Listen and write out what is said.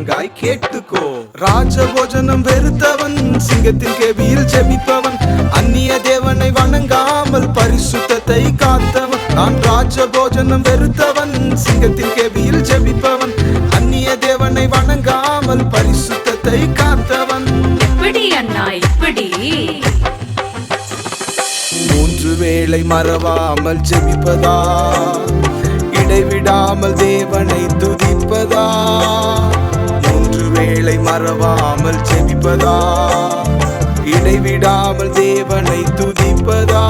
ஒழுங்காய் கேட்டுக்கோ. ராஜபோஜனம் வெறுத்தவன் சிங்கத்தின் கேபியில் ஜெபிப்பவன், அந்நிய தேவனை வணங்காமல் பரிசுத்தத்தை காத்தவன். நான் ராஜபோஜனம் வெறுத்தவன் சிங்கத்தின் கேபியில் ஜெபிப்பவன், அந்நிய தேவனை வணங்காமல் பரிசுத்தத்தை காத்தவன். இப்படி அண்ணா இப்படி 3 வேளை மறவாமல் ஜெபிப்பதா, இடைவிடாமல் தேவனை துதிப்பதா. 3 வேளை மறவாமல் ஜெபிப்பதா, இடைவிடாமல் தேவனை துதிப்பதா.